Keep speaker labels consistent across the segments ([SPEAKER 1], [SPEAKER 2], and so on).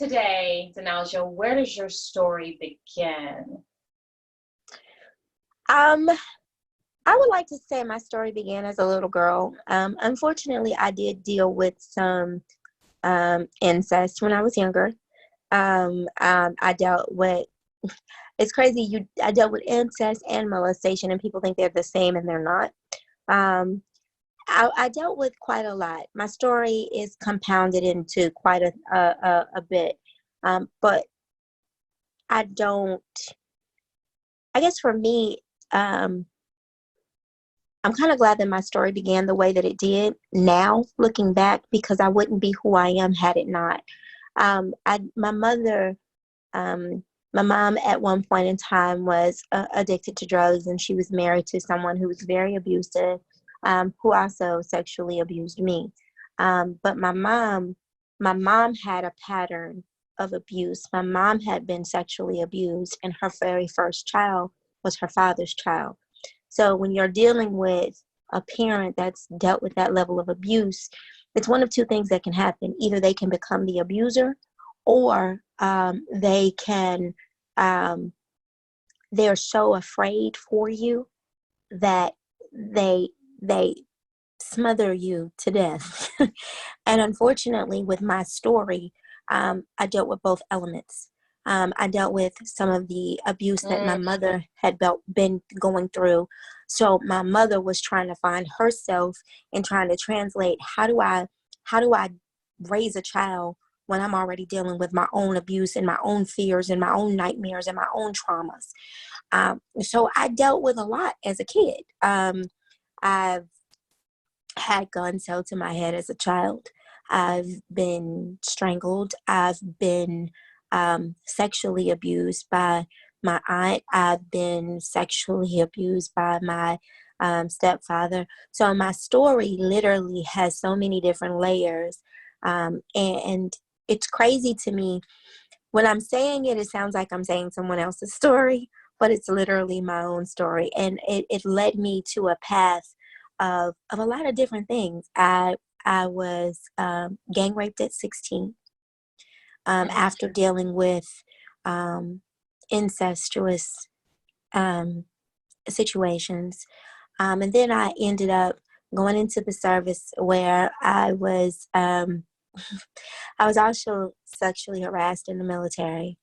[SPEAKER 1] today, Donalja, where does your story begin?
[SPEAKER 2] Um, I would like to say my story began as a little girl. Unfortunately, I did deal with some incest when I was younger. I dealt with, it's crazy, I dealt with incest and molestation, and people think they're the same, and they're not. Um, I dealt with quite a lot. My story is compounded into quite a bit. But I don't, I guess for me, um, I'm kind of glad that my story began the way that it did now, looking back, because I wouldn't be who I am had it not. My mother, um, my mom at one point in time was addicted to drugs, and she was married to someone who was very abusive, who also sexually abused me. But my mom had a pattern of abuse. My mom had been sexually abused, and her very first child was her father's child. So when you're dealing with a parent that's dealt with that level of abuse, it's one of two things that can happen. Either they can become the abuser, or they can, um, they're so afraid for you that they they smother you to death. And unfortunately, with my story, I dealt with both elements. I dealt with some of the abuse that my
[SPEAKER 1] Mm,
[SPEAKER 2] mother had been going through. So my mother was trying to find herself and trying to translate, how do I raise a child when I'm already dealing with my own abuse and my own fears and my own nightmares and my own traumas. So I dealt with a lot as a kid. I've had guns held to my head as a child. I've been strangled. I've been sexually abused by my aunt. I've been sexually abused by my stepfather. So my story literally has so many different layers. And it's crazy to me. When I'm saying it, it sounds like I'm saying someone else's story, but it's literally my own story. And it led me to a path of a lot of different things. I was gang raped at 16,
[SPEAKER 1] mm,
[SPEAKER 2] after dealing with um, incestuous um, situations. And then I ended up going into the service where I was also sexually harassed in the military.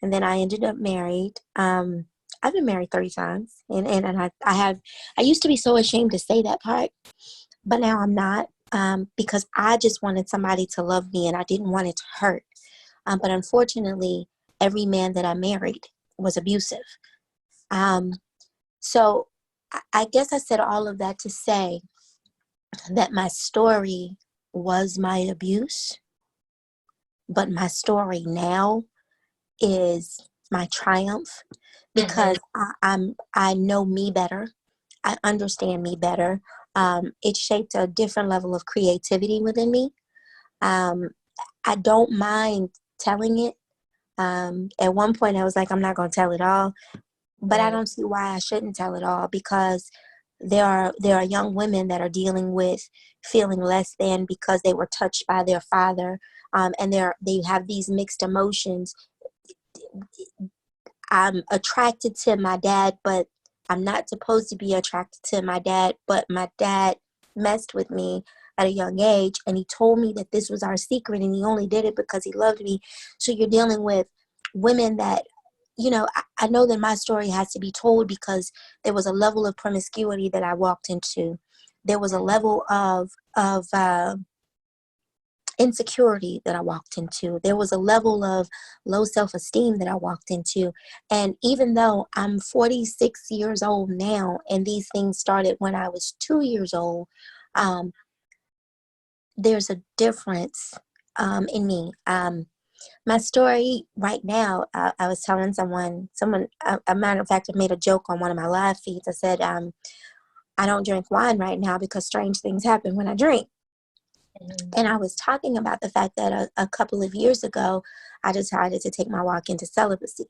[SPEAKER 2] And then I ended up married. I've been married 3 times, and I used to be so ashamed to say that part, but now I'm not, because I just wanted somebody to love me, and I didn't want it to hurt. But unfortunately, every man that I married was abusive. Um, so I guess I said all of that to say that my story was my abuse, but my story now is my triumph,
[SPEAKER 1] mhm.
[SPEAKER 2] because I know me better. I understand me better. It shaped a different level of creativity within me. Um, I don't mind telling it. At one point, I was like, I'm not going to tell it all, but I
[SPEAKER 1] Mm,
[SPEAKER 2] don't see why I shouldn't tell it all, because there are young women that are dealing with feeling less than because they were touched by their father, and they have these mixed emotions. I'm attracted to my dad, but I'm not supposed to be attracted to my dad. But my dad messed with me at a young age, and he told me that this was our secret, and he only did it because he loved me. So you're dealing with women that, I know that my story has to be told, because there was a level of promiscuity that I walked into. There was a
[SPEAKER 1] mm,
[SPEAKER 2] level of insecurity that I walked into. There was a level of low self esteem that I walked into. And even though I'm 46 years old now, and these things started when I was 2 years old, um, there's a difference in me. My story right now, I was telling someone, a matter of fact, I made a joke on one of my live feeds. I said, I don't drink wine right now because strange things happen when I drink.
[SPEAKER 1] mhm.
[SPEAKER 2] And I was talking about the fact that a couple of years ago, I decided to take my walk into celibacy.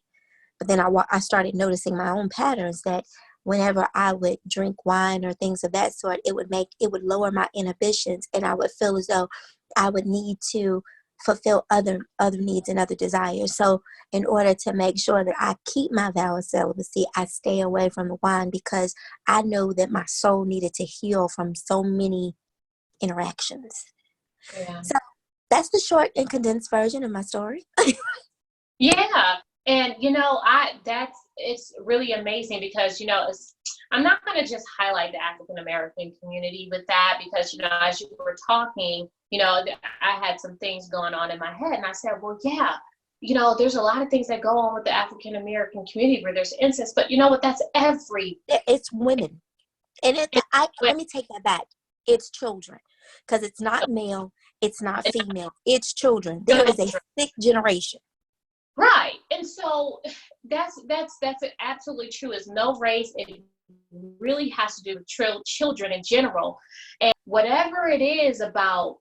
[SPEAKER 2] But then I started noticing my own patterns, that whenever I would drink wine or things of that sort, it would lower my inhibitions, and I would feel as though I would need to fulfill other needs and other desires. So in order to make sure that I keep my vow of celibacy, I stay away from the wine because I know that my soul needed to heal from so many interactions.
[SPEAKER 1] Yeah.
[SPEAKER 2] So that's the short and condensed version of my story.
[SPEAKER 1] Yeah. And it's really amazing because I'm not going to just highlight the African American community with that because as you were talking, I had some things going on in my head, and I said, well, yeah, there's a lot of things that go on with the African American community where there's incest, but you know what? That's
[SPEAKER 2] It's women, and let me take that back. It's children, because it's not male, it's not female, it's children. There is a sick generation.
[SPEAKER 1] Right. And so that's absolutely true. It's no race. It really has to do with children in general. And whatever it is about,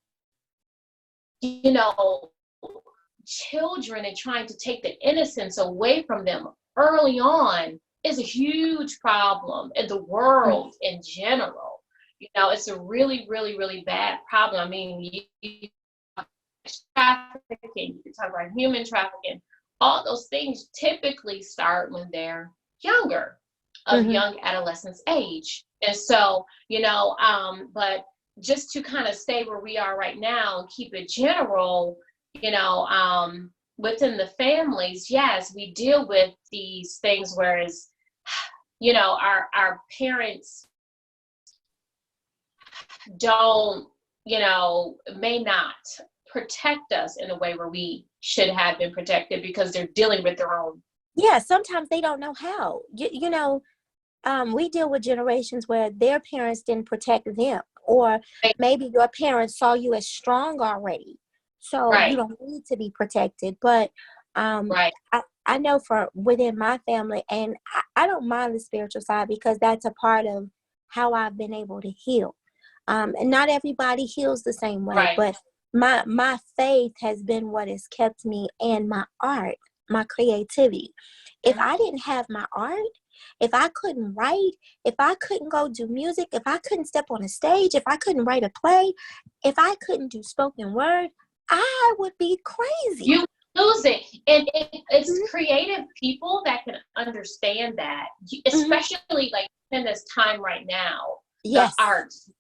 [SPEAKER 1] children and trying to take the innocence away from them early on is a huge problem in the world in general. It's a really, really, really bad problem. I mean, trafficking, you can talk about human trafficking. All those things typically start when they're younger, of young adolescence age. And so, but just to kind of stay where we are right now and keep it general, within the families, yes, we deal with these things, whereas, our parents don't, may not protect us in a way where we should have been protected because they're dealing with their own.
[SPEAKER 2] Yeah, sometimes they don't know how. We deal with generations where their parents didn't protect them, or maybe your parents saw you as strong already, so you don't need to be protected. But I know for within my family, and I don't mind the spiritual side because that's a part of how I've been able to heal. And not everybody heals the same way, but my faith has been what has kept me, and my art, my creativity. If I didn't have my art, if I couldn't write, if I couldn't go do music, if I couldn't step on a stage, if I couldn't write a play, if I couldn't do spoken word, I would be crazy.
[SPEAKER 1] You lose it. And it's creative people that can understand that, especially like in this time right now.
[SPEAKER 2] Yes.
[SPEAKER 1] The arts,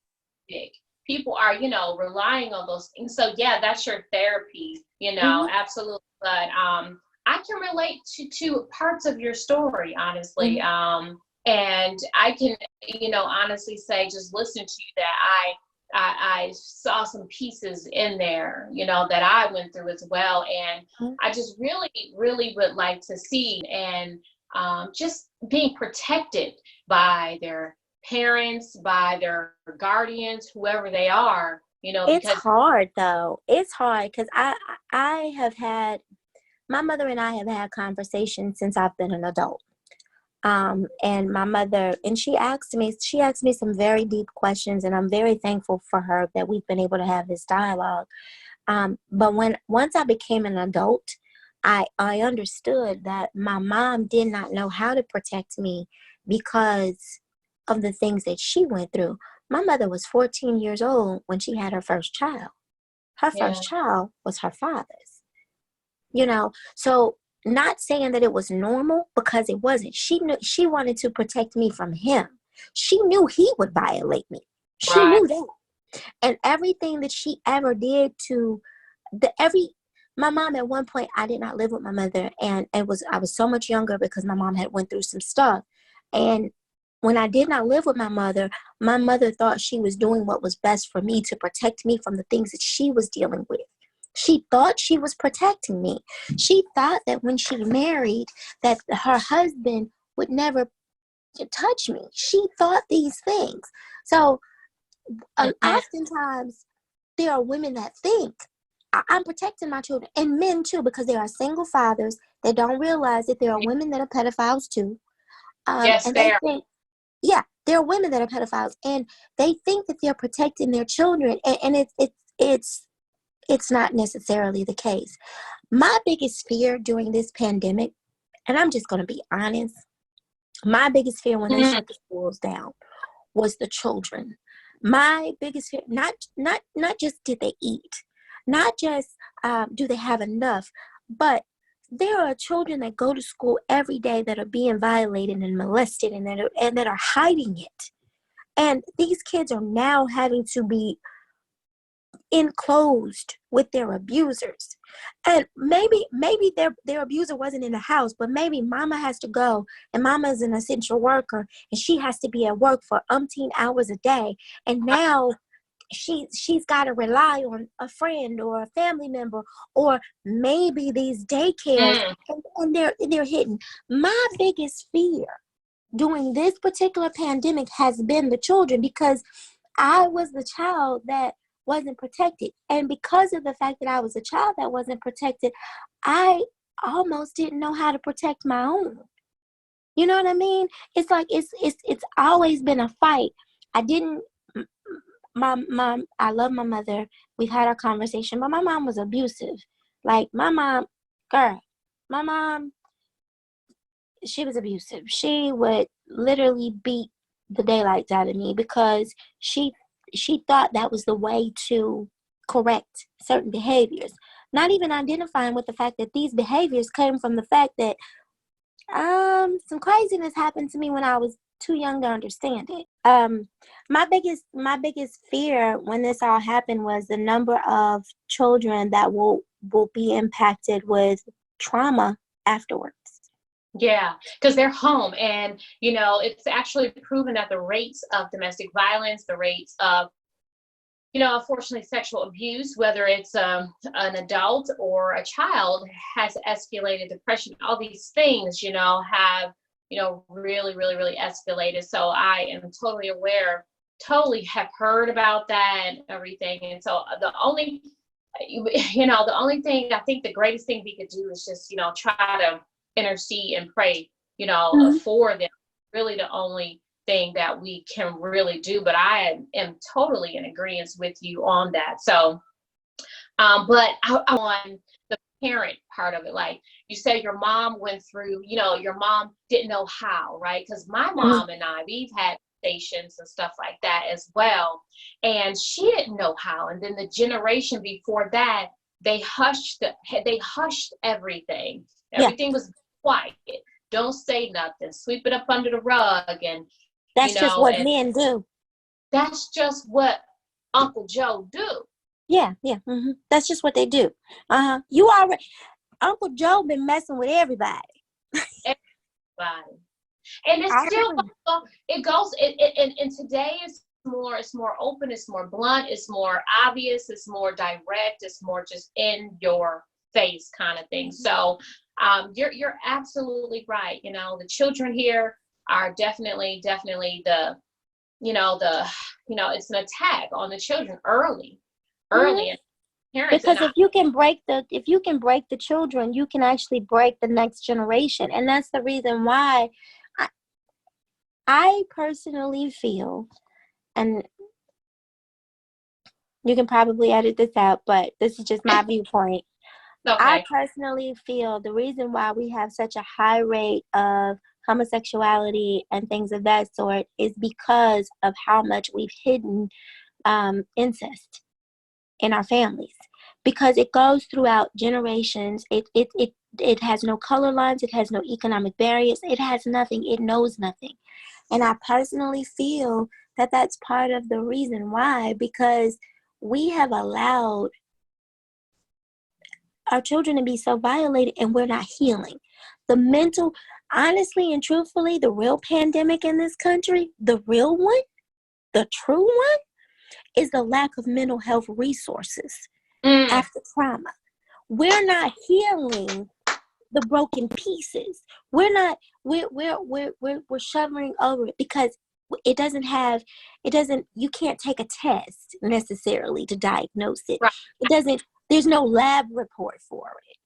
[SPEAKER 1] big. People are, relying on those things. So yeah, that's your therapy, absolutely. But I can relate to parts of your story, honestly. And I can, honestly say, just listen to you, that I saw some pieces in there, that I went through as well. And I just really, really would like to see, and just being protected by their parents, by their guardians, whoever they are,
[SPEAKER 2] It's hard though. It's hard because I have had, my mother and I have had conversations since I've been an adult. And my mother, and she asked me some very deep questions, and I'm very thankful for her that we've been able to have this dialogue. But once I became an adult, I understood that my mom did not know how to protect me because of the things that she went through. My mother was 14 years old when she had her first child. Her first child was her father's. So not saying that it was normal, because it wasn't. She knew, she wanted to protect me from him. She knew he would violate me. She knew that. And everything that she ever did to my mom, at one point, I did not live with my mother, and I was so much younger because my mom had went through some stuff. And when I did not live with my mother thought she was doing what was best for me to protect me from the things that she was dealing with. She thought she was protecting me. She thought that when she married, that her husband would never touch me. She thought these things. So oftentimes there are women that think I'm protecting my children, and men too, because there are single fathers that don't realize that there are women that are pedophiles too.
[SPEAKER 1] Yes,
[SPEAKER 2] and they think, there are women that are pedophiles, and they think that they're protecting their children, and it's not necessarily the case. My biggest fear during this pandemic, and I'm just going to be honest, my biggest fear when they shut the schools down was the children. My biggest fear, not just did they eat. Not just do they have enough, but there are children that go to school every day that are being violated and molested and that are hiding it. And these kids are now having to be enclosed with their abusers. And maybe their abuser wasn't in the house, but maybe mama has to go, and mama is an essential worker and she has to be at work for umpteen hours a day. And now she's got to rely on a friend or a family member, or maybe these daycares, and they're hidden. My biggest fear during this particular pandemic has been the children, because I was the child that wasn't protected. And because of the fact that I was a child that wasn't protected, I almost didn't know how to protect my own. You know what I mean? It's like it's always been a fight. I didn't my mom, I love my mother. We've had our conversation, but my mom was abusive. Like my mom, my mom, she was abusive. She would literally beat the daylights out of me because she thought that was the way to correct certain behaviors. Not even identifying with the fact that these behaviors came from the fact that some craziness happened to me when I was too young to understand it. My biggest fear when this all happened was the number of children that will be impacted with trauma afterwards.
[SPEAKER 1] Yeah, because they're home, and it's actually proven that the rates of domestic violence, the rates of unfortunately sexual abuse, whether it's an adult or a child, has escalated. Depression, all these things have really, really, really escalated. So I am totally aware, totally have heard about that and everything. And so the only thing, I think the greatest thing we could do is just try to intercede and pray for them. Really the only thing that we can really do. But I am totally in agreement with you on that. So but I on the parent part of it, like you said, your mom went through, your mom didn't know how, right? Because my mom and we've had stations and stuff like that as well, and she didn't know how. And then the generation before that, they hushed everything. Everything was quiet. Don't say nothing. Sweep it up under the rug, and
[SPEAKER 2] that's just what men do.
[SPEAKER 1] That's just what Uncle Joe do.
[SPEAKER 2] Yeah. Mm-hmm. That's just what they do. You already, Uncle Joe been messing with everybody.
[SPEAKER 1] Everybody. And it's still, and today it's more open, it's more blunt, it's more obvious, it's more direct, it's more just in your face kind of thing. So you're absolutely right. The children here are definitely the it's an attack on the children early. And parents,
[SPEAKER 2] because if you can break the children, you can actually break the next generation. And that's the reason why I personally feel, and you can probably edit this out, but this is just my viewpoint. Okay. I personally feel the reason why we have such a high rate of homosexuality and things of that sort is because of how much we've hidden incest in our families, because it goes throughout generations. It has no color lines, it has no economic barriers, it has nothing, it knows nothing. And I personally feel that that's part of the reason why, because we have allowed our children to be so violated, and we're not healing. The mental, honestly and truthfully, the real pandemic in this country, the real one, the true one, is the lack of mental health resources after trauma. We're not healing the broken pieces. We're shoving over it because you can't take a test necessarily to diagnose it. Right. There's no lab report for it,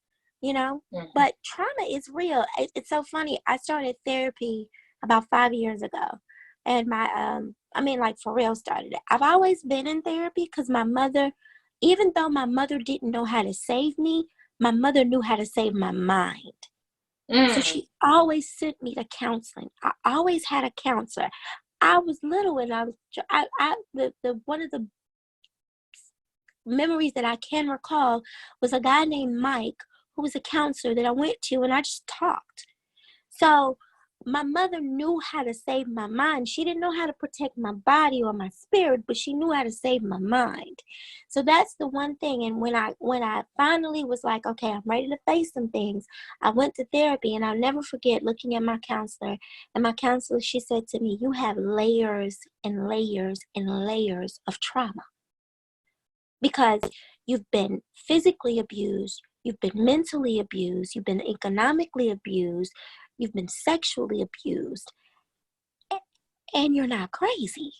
[SPEAKER 2] but trauma is real. It's so funny. I started therapy about 5 years ago, and for real started it. I've always been in therapy because my mother, even though my mother didn't know how to save me, my mother knew how to save my mind. So she always sent me to counseling. I always had a counselor. I was little and memories that I can recall was a guy named Mike who was a counselor that I went to, and I just talked. So my mother knew how to save my mind. She didn't know how to protect my body or my spirit, but she knew how to save my mind. So that's the one thing. And when I finally was like, okay, I'm ready to face some things, I went to therapy, and I'll never forget looking at my counselor. And my counselor, she said to me, you have layers and layers and layers of trauma because you've been physically abused, you've been mentally abused, you've been economically abused, you've been sexually abused, and you're not crazy.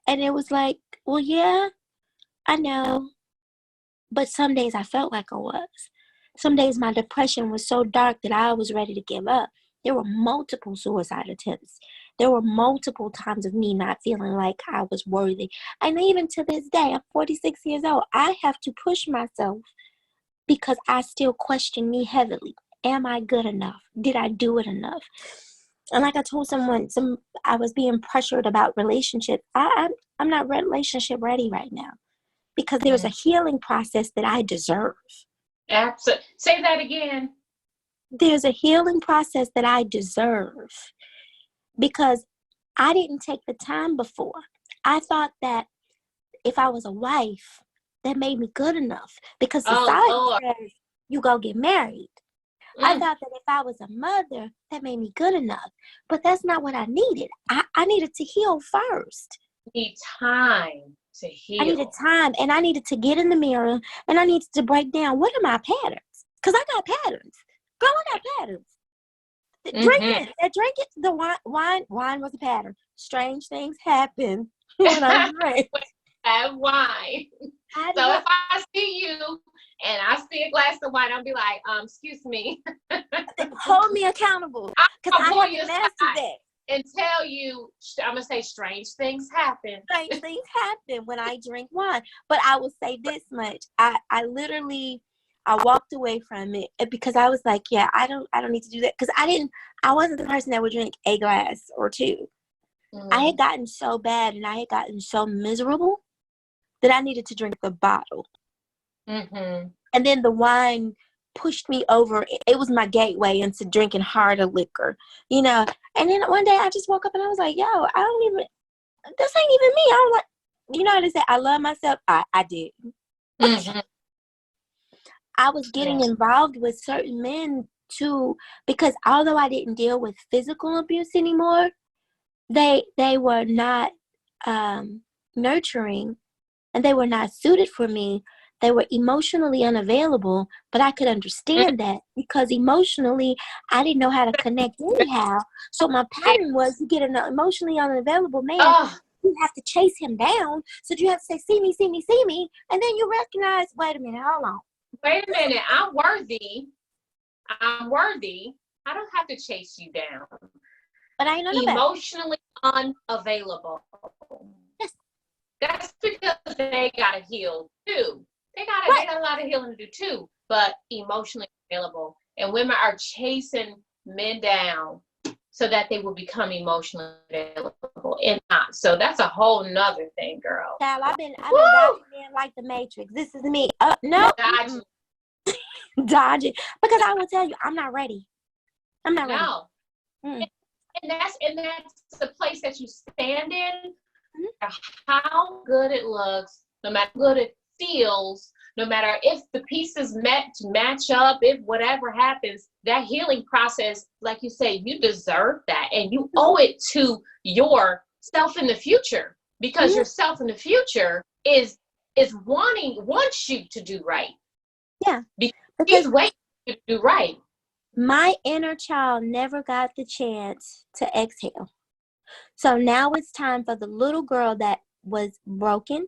[SPEAKER 2] And it was like, well, yeah, I know. But some days I felt like I was. Some days my depression was so dark that I was ready to give up. There were multiple suicide attempts. There were multiple times of me not feeling like I was worthy. And even to this day, I'm 46 years old. I have to push myself because I still question me heavily. Am I good enough? Did I do it enough? And like I told someone, I was being pressured about relationships. I'm not relationship ready right now because there's a healing process that I deserve.
[SPEAKER 1] Absolutely. Say that again.
[SPEAKER 2] There's a healing process that I deserve because I didn't take the time before. I thought that if I was a wife, that made me good enough because society says you go get married. I thought that if I was a mother, that made me good enough. But that's not what I needed. I needed to heal first.
[SPEAKER 1] You need time to heal.
[SPEAKER 2] I needed time, and I needed to get in the mirror, and I needed to break down what are my patterns. Because I got patterns. Girl, I got patterns. Drinking the wine was a pattern. Strange things happen when I drink.
[SPEAKER 1] Have wine. So if I see you and I see a glass of wine, I'll be like, excuse me.
[SPEAKER 2] Hold me accountable. Because I have to master that.
[SPEAKER 1] And tell you, I'm going to say strange things happen.
[SPEAKER 2] Strange things happen when I drink wine. But I will say this much. I walked away from it because I was like, yeah, I don't need to do that. Because I wasn't the person that would drink a glass or two. I had gotten so bad and I had gotten so miserable that I needed to drink the bottle. And then the wine pushed me over. It was my gateway into drinking harder liquor, And then one day I just woke up and I was like, yo, this ain't even me. I'm like, you know how to say, I love myself? I did. I was getting involved with certain men too, because although I didn't deal with physical abuse anymore, they were not nurturing, and they were not suited for me. They were emotionally unavailable, but I could understand that because emotionally I didn't know how to connect anyhow. So my pattern was, you get an emotionally unavailable man, you have to chase him down. So you have to say, see me, see me, see me. And then you recognize, wait a minute, hold on.
[SPEAKER 1] Wait a minute, I'm worthy. I don't have to chase you down.
[SPEAKER 2] But I know
[SPEAKER 1] emotionally unavailable.
[SPEAKER 2] Yes.
[SPEAKER 1] That's because they got to heal too. They got a lot of healing to do too, but emotionally available. And women are chasing men down so that they will become emotionally available and not. So that's a whole nother thing, girl.
[SPEAKER 2] Child, I've been dodging men like the Matrix. This is me. No. Dodging. Because I will tell you, I'm not ready. I'm not ready.
[SPEAKER 1] No. And that's the place that you stand in. How good it looks, no matter how good it feels, no matter if the pieces match up, if whatever happens, that healing process, like you say, you deserve that, and you owe it to yourself in the future, because yourself in the future wants you to do right.
[SPEAKER 2] Yeah,
[SPEAKER 1] because he's waiting to do right.
[SPEAKER 2] My inner child never got the chance to exhale. So now it's time for the little girl that was broken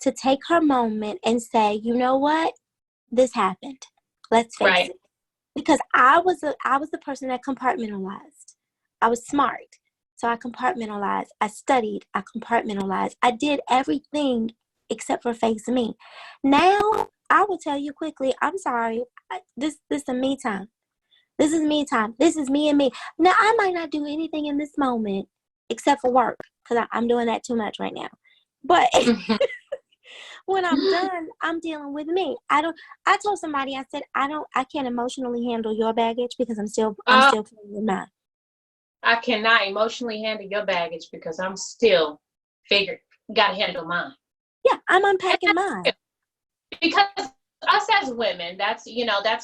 [SPEAKER 2] to take her moment and say, you know what? This happened. Let's face it. Because I was the person that compartmentalized. I was smart. So I compartmentalized. I studied. I compartmentalized. I did everything except for face me. Now, I will tell you quickly, I'm sorry. This is me time. This is me time. This is me and me. Now, I might not do anything in this moment except for work, because I'm doing that too much right now. But When I'm done, I'm dealing with me. I told somebody, I said, I can't emotionally handle your baggage because I'm still
[SPEAKER 1] Oh,
[SPEAKER 2] playing with mine.
[SPEAKER 1] I cannot emotionally handle your baggage because I'm still got to handle mine.
[SPEAKER 2] Yeah, I'm
[SPEAKER 1] And
[SPEAKER 2] unpacking
[SPEAKER 1] that's
[SPEAKER 2] mine.
[SPEAKER 1] it. Because us as women, that's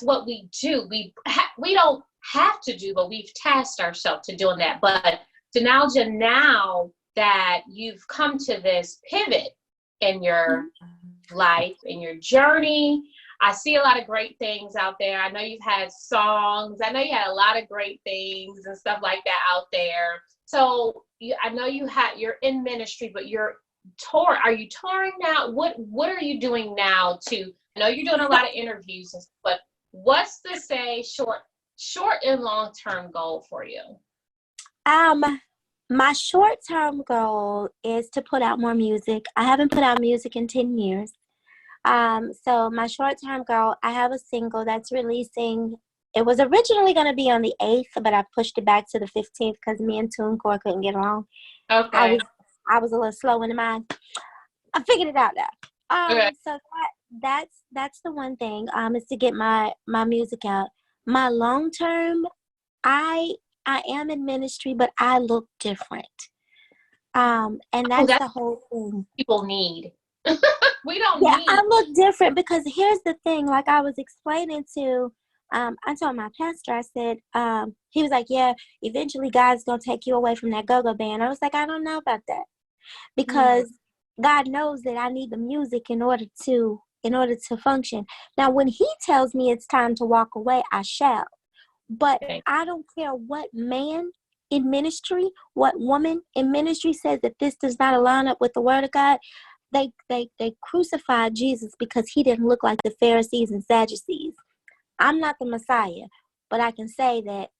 [SPEAKER 1] what we do. We don't have to do, but we've tasked ourselves to doing that. But Donalja, now that you've come to this pivot in your life, in your journey, I see a lot of great things out there. I know you've had songs. I know you had a lot of great things and stuff like that out there. So I know you're in ministry, but you're tour. Are you touring now? What are you doing now I know you're doing a lot of interviews, but what's the short and long term goal for you?
[SPEAKER 2] My short-term goal is to put out more music. I haven't put out music in 10 years. So my short-term goal, I have a single that's releasing. It was originally going to be on the 8th, but I pushed it back to the 15th because me and TuneCore couldn't get along.
[SPEAKER 1] Okay.
[SPEAKER 2] I was a little slow in the mind. I figured it out now.
[SPEAKER 1] Okay.
[SPEAKER 2] So that's the one thing. Is to get my music out. My long term, I am in ministry, but I look different. And that's
[SPEAKER 1] That's
[SPEAKER 2] the whole thing.
[SPEAKER 1] people need. We don't
[SPEAKER 2] Yeah,
[SPEAKER 1] need.
[SPEAKER 2] I look different because here's the thing. Like I was explaining to, I told my pastor, I said, he was like, yeah, eventually God's going to take you away from that go-go band. I was like, I don't know about that because God knows that I need the music in order to function. Now, when he tells me it's time to walk away, I shall. But I don't care what man in ministry, what woman in ministry says that this does not align up with the word of God. They crucified Jesus because he didn't look like the Pharisees and Sadducees. I'm not the Messiah, but I can say that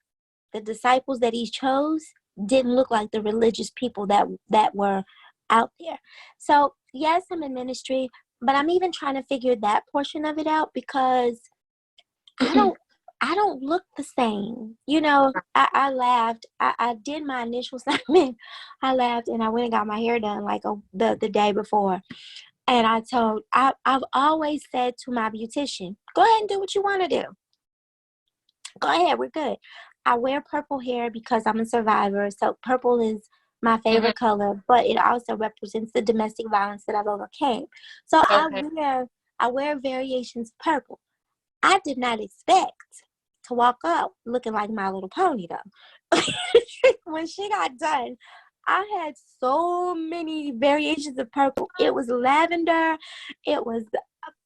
[SPEAKER 2] the disciples that he chose didn't look like the religious people that were out there. So yes, I'm in ministry, but I'm even trying to figure that portion of it out because I don't look the same. You know, I laughed. I did my initial segment. I laughed and I went and got my hair done like the day before. And I've always said to my beautician, go ahead and do what you want to do. Go ahead, we're good. I wear purple hair because I'm a survivor. So purple is my favorite color, but it also represents the domestic violence that I've overcame. So I wear variations of purple. I did not expect to walk up looking like My Little Pony though. When she got done, I had so many variations of purple. It was lavender. It was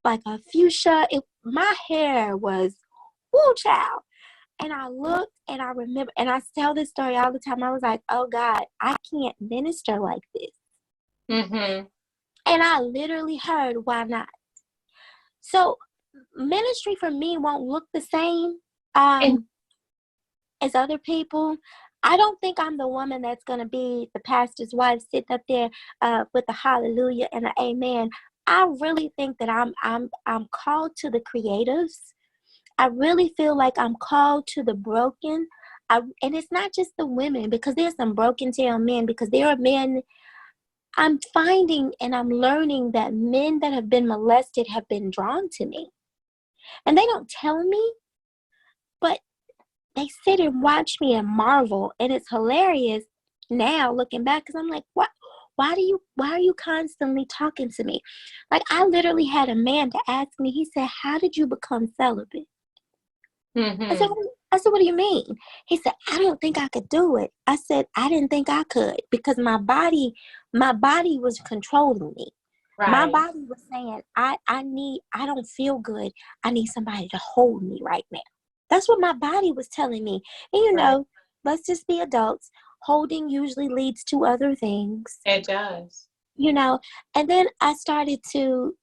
[SPEAKER 2] like a fuchsia. My hair was, woo child. And I looked and I remember, and I tell this story all the time. I was like, oh God, I can't minister like this. And I literally heard, why not? So ministry for me won't look the same as other people. I don't think I'm the woman that's going to be the pastor's wife sitting up there with a hallelujah and an amen. I really think that I'm called to the creatives. I really feel like I'm called to the broken. And it's not just the women, because there's some broken tail men, because there are men. I'm finding and I'm learning that men that have been molested have been drawn to me. And they don't tell me, but they sit and watch me and marvel. And it's hilarious now looking back, because I'm like, what? Why are you constantly talking to me? Like, I literally had a man to ask me, he said, how did you become celibate? I said, what do you mean? He said, I don't think I could do it. I said, I didn't think I could, because my body was controlling me. Right. My body was saying, I don't feel good. I need somebody to hold me right now. That's what my body was telling me. And you know, let's just be adults. Holding usually leads to other things.
[SPEAKER 1] It does.
[SPEAKER 2] You know, and then I started to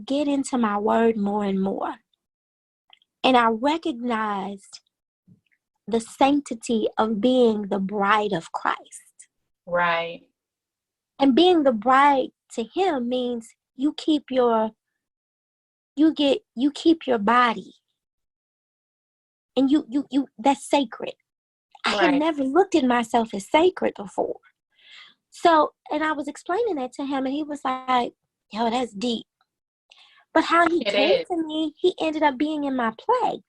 [SPEAKER 2] get into my word more and more. And I recognized the sanctity of being the bride of Christ.
[SPEAKER 1] Right.
[SPEAKER 2] And being the bride to him means you keep your body. And you that's sacred. I had never looked at myself as sacred before. So, and I was explaining that to him, and he was like, yo, that's deep. But how he
[SPEAKER 1] It
[SPEAKER 2] came
[SPEAKER 1] is.
[SPEAKER 2] to me, he ended up being in my play.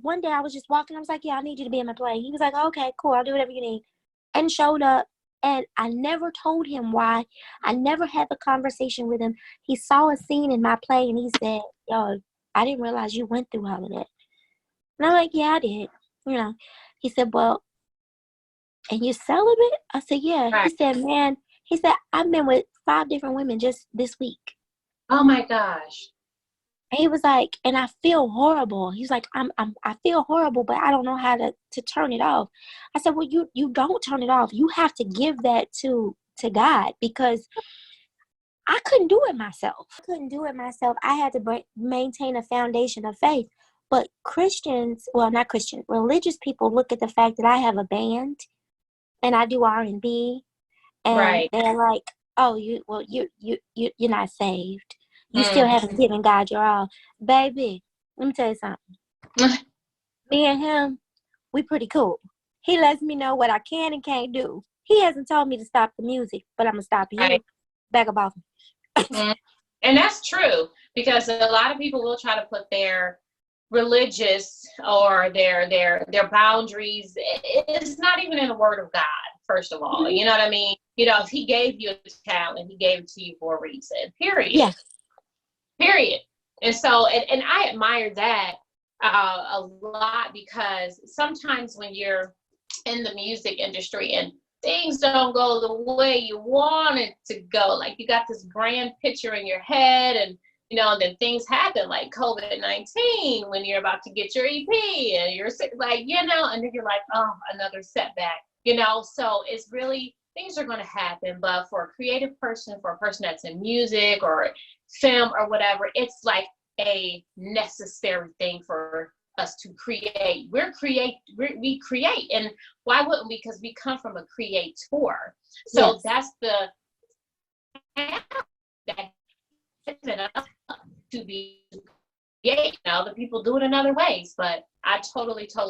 [SPEAKER 2] One day I was just walking, I was like, yeah, I need you to be in my play. He was like, okay, cool, I'll do whatever you need. And showed up. And I never told him why. I never had the conversation with him. He saw a scene in my play and he said, yo, I didn't realize you went through all of that. And I'm like, yeah, I did. You know, he said, well, and you celibate? I said, yeah. He
[SPEAKER 1] Right.
[SPEAKER 2] said, man, he said, I've been with 5 different women just this week.
[SPEAKER 1] Oh my gosh.
[SPEAKER 2] And he was like, and I feel horrible. He's like, I feel horrible, but I don't know how to turn it off. I said, well, you don't turn it off. You have to give that to God, because I couldn't do it myself. I had to maintain a foundation of faith. But Christians, well, not Christian, religious people look at the fact that I have a band and I do R&B, and
[SPEAKER 1] Right.
[SPEAKER 2] they're like, oh, you're not saved. You still
[SPEAKER 1] Mm.
[SPEAKER 2] haven't given God your all. Baby, let me tell you something. Me and him, we pretty cool. He lets me know what I can and can't do. He hasn't told me to stop the music, but I'm going to stop you.
[SPEAKER 1] Right.
[SPEAKER 2] Back up off me.
[SPEAKER 1] Mm. And that's true, because a lot of people will try to put their religious or their boundaries. It's not even in the word of God, first of all. You know what I mean? You know, if he gave you a talent, he gave it to you for a reason. Period.
[SPEAKER 2] Yeah.
[SPEAKER 1] Period. And so, and I admire that a lot, because sometimes when you're in the music industry and things don't go the way you want it to go, like you got this grand picture in your head, and you know, then things happen like COVID-19 when you're about to get your EP and you're like, you know, and then you're like, oh, another setback, you know. So it's really, things are going to happen. But for a creative person, for a person that's in music or film or whatever, it's like a necessary thing for us to create. We create, and why wouldn't we? Because we come from a creator. So
[SPEAKER 2] Yes.
[SPEAKER 1] that's the that to be create. You know, the people do it in other ways, but I totally can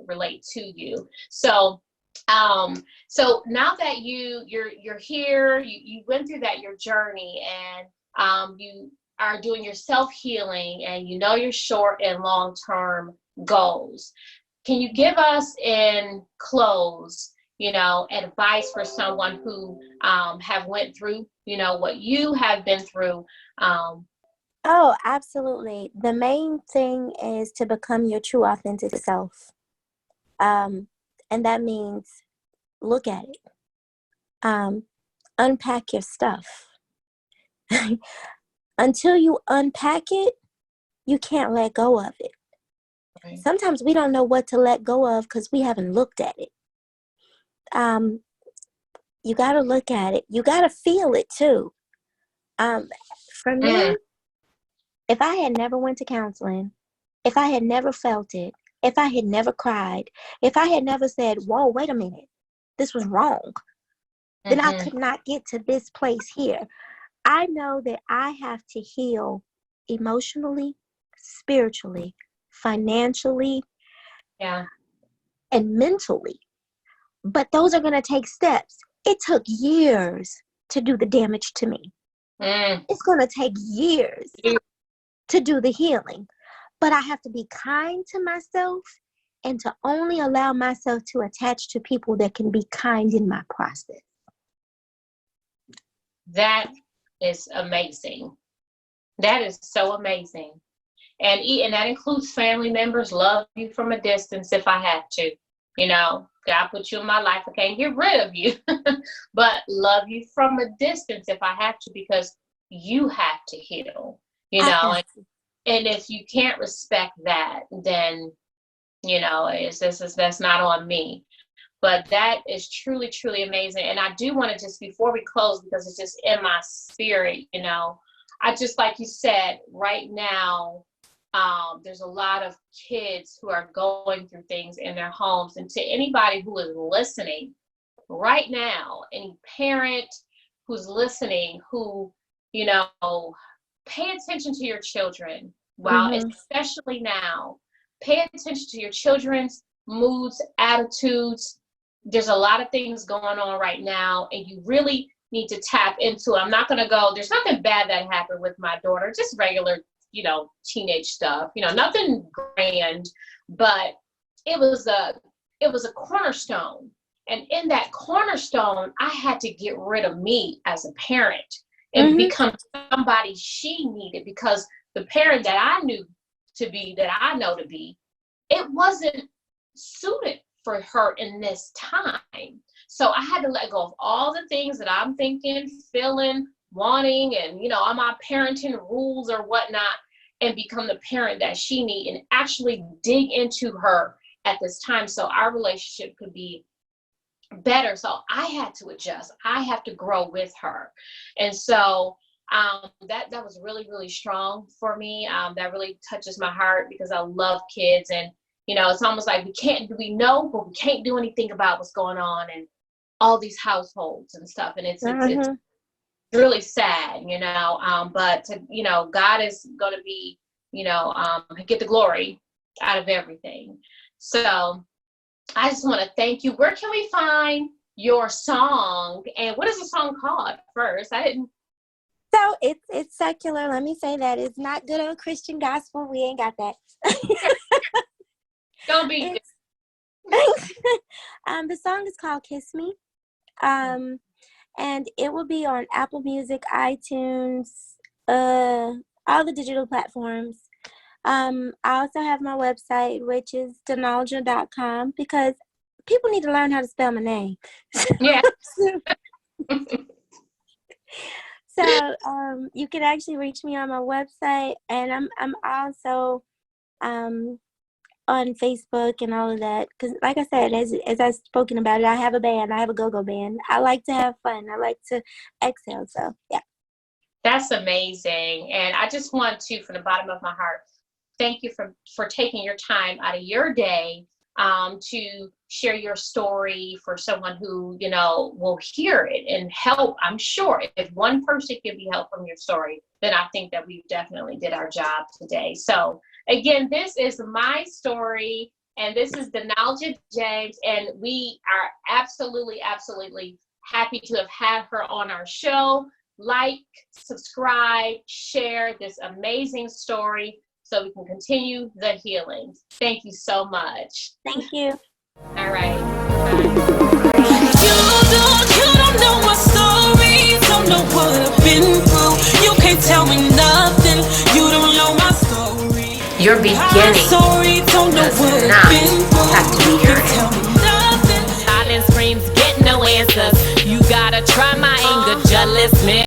[SPEAKER 1] relate to you. So so now that you're here, you went through that, your journey, and you are doing your self-healing, and you know your short and long-term goals. Can you give us in close, you know, advice for someone who have went through, you know, what you have been through?
[SPEAKER 2] Oh, absolutely. The main thing is to become your true authentic self. And that means look at it. Unpack your stuff. Until you unpack it, you can't let go of it.
[SPEAKER 1] Okay.
[SPEAKER 2] Sometimes we don't know what to let go of because we haven't looked at it. You got to look at it. You got to feel it too. For me, if I had never went to counseling, if I had never felt it, if I had never cried, if I had never said, whoa, wait a minute, this was wrong, then I could not get to this place here. I know that I have to heal emotionally, spiritually, financially,
[SPEAKER 1] Yeah.
[SPEAKER 2] and mentally. But those are going to take steps. It took years to do the damage to me. It's going to take years to do the healing. But I have to be kind to myself and to only allow myself to attach to people that can be kind in my process.
[SPEAKER 1] That is amazing. That is so amazing. And that includes family members. Love you from a distance if I have to. You know, God put you in my life. I can't get rid of you, but love you from a distance if I have to, because you have to heal, you know. And if you can't respect that, then, you know, that's not on me. But that is truly, truly amazing. And I do want to just, before we close, because it's just in my spirit, you know, I just, like you said, right now, there's a lot of kids who are going through things in their homes. And to anybody who is listening right now, any parent who's listening, who, you know, pay attention to your children. Wow, especially now, pay attention to your children's moods, attitudes, there's a lot of things going on right now, and you really need to tap into it. I'm not going to go, there's nothing bad that happened with my daughter, just regular, teenage stuff, nothing grand, but it was a cornerstone. And in that cornerstone, I had to get rid of me as a parent and become somebody she needed, because the parent that I knew to be, that I know to be, it wasn't suited for her in this time. So I had to let go of all the things that I'm thinking, feeling, wanting, and, all my parenting rules or whatnot, and become the parent that she needs, and actually dig into her at this time so our relationship could be better. So I had to adjust. I have to grow with her. And so that was really, really strong for me. That really touches my heart, because I love kids. And, it's almost like we know, but we can't do anything about what's going on in all these households and stuff. And it's really sad, but, God is going to be, get the glory out of everything. So I just want to thank you. Where can we find your song? And what is the song called first? I didn't.
[SPEAKER 2] So it's secular. Let me say that. It's not good old Christian gospel. We ain't got that.
[SPEAKER 1] Don't be.
[SPEAKER 2] The song is called Kiss Me. And it will be on Apple Music, iTunes, all the digital platforms. I also have my website, which is Donalja.com, because people need to learn how to spell my name.
[SPEAKER 1] Yeah.
[SPEAKER 2] So you can actually reach me on my website, and I'm also on Facebook and all of that, because like I said, as I've spoken about it, I have a band. I have a go-go band. I like to have fun. I like to excel. So yeah.
[SPEAKER 1] That's amazing. And I just want to, from the bottom of my heart, thank you for taking your time out of your day to share your story for someone who, will hear it and help. I'm sure if one person can be helped from your story, then I think that we definitely did our job today. So again, this is my story, and this is Donalja James, and we are absolutely, absolutely happy to have had her on our show. Like, subscribe, share this amazing story, so we can continue the healing. Thank you so much.
[SPEAKER 2] Thank you.
[SPEAKER 1] All right.
[SPEAKER 3] You don't know my story, don't know what I've been through. You can't tell me nothing. You don't know my story.
[SPEAKER 4] Your beginning does not have to be your end.
[SPEAKER 3] Silent screams get no answers. You gotta try my anger, just listen.